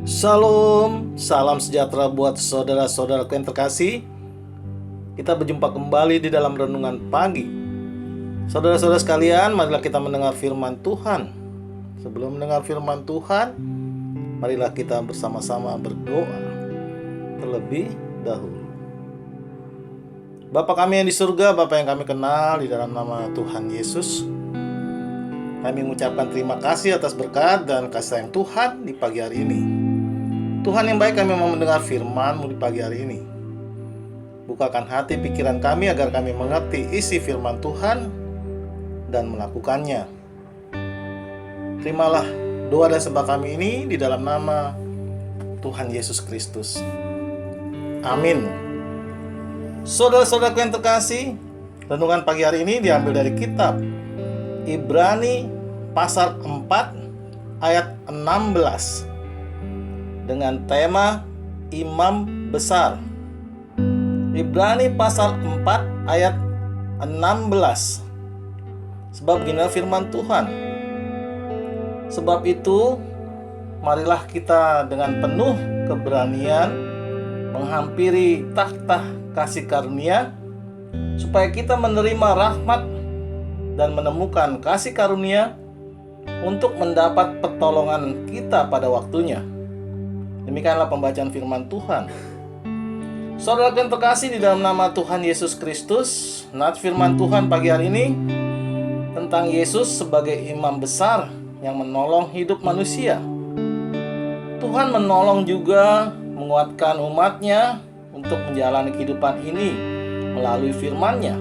Shalom, salam sejahtera buat saudara-saudaraku yang terkasih. Kita berjumpa kembali di dalam renungan pagi. Saudara-saudara sekalian, marilah kita mendengar firman Tuhan. Sebelum mendengar firman Tuhan, marilah kita bersama-sama berdoa terlebih dahulu. Bapa kami yang di surga, Bapa yang kami kenal, di dalam nama Tuhan Yesus, kami mengucapkan terima kasih atas berkat dan kasih sayang Tuhan di pagi hari ini. Tuhan yang baik, kami mau mendengar firman-Mu di pagi hari ini. Bukakan hati pikiran kami agar kami mengerti isi firman Tuhan dan melakukannya. Terimalah doa dan sembah kami ini di dalam nama Tuhan Yesus Kristus. Amin. Saudara-saudaraku yang terkasih, renungan pagi hari ini diambil dari kitab Ibrani pasal 4 ayat 16 dengan tema Imam Besar. Ibrani pasal 4 ayat 16. Sebab beginilah firman Tuhan. Sebab itu, marilah kita dengan penuh keberanian menghampiri takhta kasih karunia, supaya kita menerima rahmat dan menemukan kasih karunia untuk mendapat pertolongan kita pada waktunya. Demikianlah pembacaan firman Tuhan. Saudara yang terkasih di dalam nama Tuhan Yesus Kristus, nats firman Tuhan pagi hari ini tentang Yesus sebagai imam besar yang menolong hidup manusia. Tuhan menolong juga menguatkan umatnya untuk menjalani kehidupan ini melalui firman-Nya.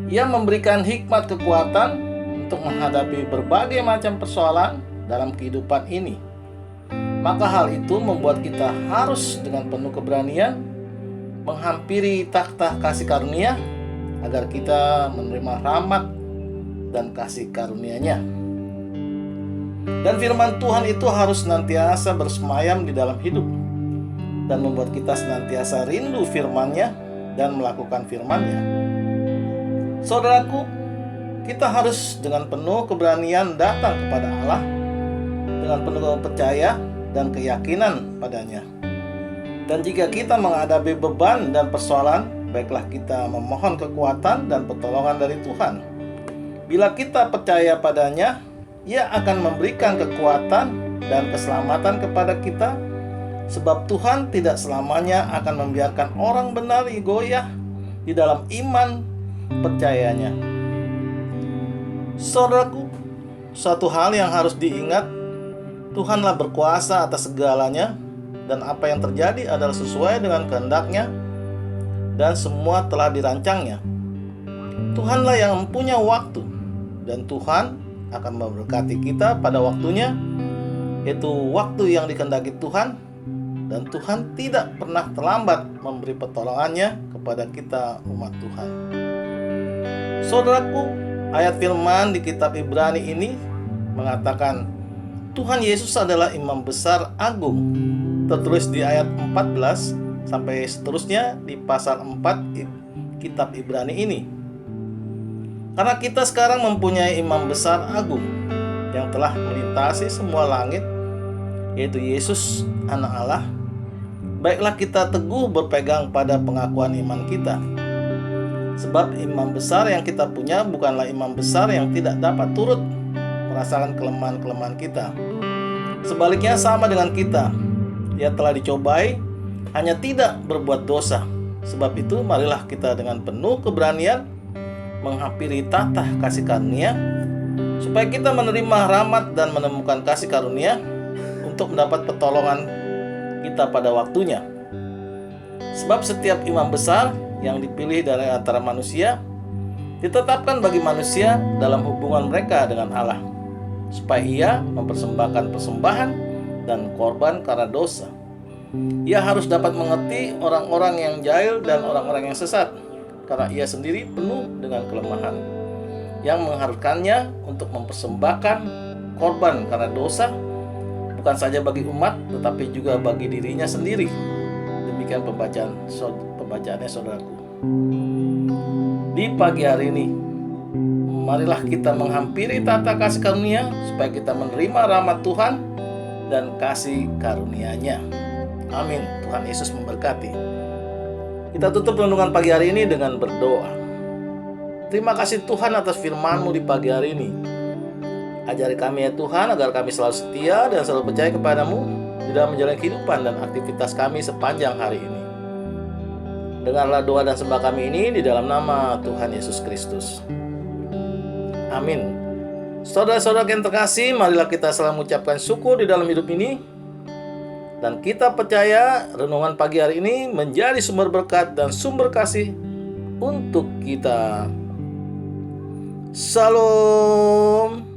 Ia memberikan hikmat kekuatan untuk menghadapi berbagai macam persoalan dalam kehidupan ini. Maka hal itu membuat kita harus dengan penuh keberanian menghampiri takhta kasih karunia agar kita menerima rahmat dan kasih karunia-Nya. Dan firman Tuhan itu harus senantiasa bersemayam di dalam hidup dan membuat kita senantiasa rindu firman-Nya dan melakukan firman-Nya. Saudaraku, kita harus dengan penuh keberanian datang kepada Allah dengan penuh percaya dan keyakinan padanya. Dan jika kita menghadapi beban dan persoalan, baiklah kita memohon kekuatan dan pertolongan dari Tuhan. Bila kita percaya padanya, Ia akan memberikan kekuatan dan keselamatan kepada kita, sebab Tuhan tidak selamanya akan membiarkan orang benar goyah di dalam iman percayanya. Saudaraku, suatu hal yang harus diingat, Tuhanlah berkuasa atas segalanya, dan apa yang terjadi adalah sesuai dengan kehendak-Nya, dan semua telah dirancangnya. Tuhanlah yang mempunyai waktu, dan Tuhan akan memberkati kita pada waktunya, yaitu waktu yang dikehendaki Tuhan, dan Tuhan tidak pernah terlambat memberi pertolongannya kepada kita umat Tuhan. Saudaraku, ayat firman di kitab Ibrani ini mengatakan Tuhan Yesus adalah imam besar agung, tertulis di ayat 14 sampai seterusnya di pasal 4 kitab Ibrani ini. Karena kita sekarang mempunyai imam besar agung yang telah melintasi semua langit, yaitu Yesus anak Allah, baiklah kita teguh berpegang pada pengakuan iman kita. Sebab imam besar yang kita punya bukanlah imam besar yang tidak dapat turut merasakan kelemahan-kelemahan kita. Sebaliknya sama dengan kita, Ia telah dicobai, hanya tidak berbuat dosa. Sebab itu marilah kita dengan penuh keberanian menghampiri takhta kasih karunia, supaya kita menerima rahmat dan menemukan kasih karunia untuk mendapat pertolongan kita pada waktunya. Sebab setiap imam besar yang dipilih dari antara manusia ditetapkan bagi manusia dalam hubungan mereka dengan Allah, supaya Ia mempersembahkan persembahan dan korban karena dosa. Ia harus dapat mengerti orang-orang yang jahil dan orang-orang yang sesat, karena Ia sendiri penuh dengan kelemahan, yang mengharuskannya untuk mempersembahkan korban karena dosa, bukan saja bagi umat, tetapi juga bagi dirinya sendiri. Demikian pembacaannya saudaraku. Di pagi hari ini, marilah kita menghampiri tata kasih karunia supaya kita menerima rahmat Tuhan dan kasih karunia-Nya. Amin. Tuhan Yesus memberkati. Kita tutup renungan pagi hari ini dengan berdoa. Terima kasih Tuhan atas firman-Mu di pagi hari ini. Ajari kami ya Tuhan, agar kami selalu setia dan selalu percaya kepadamu di dalam menjalani kehidupan dan aktivitas kami sepanjang hari ini. Dengarlah doa dan sembah kami ini di dalam nama Tuhan Yesus Kristus. Amin. Saudara-saudara yang terkasih, marilah kita selalu mengucapkan syukur di dalam hidup ini. Dan kita percaya renungan pagi hari ini menjadi sumber berkat dan sumber kasih untuk kita. Shalom.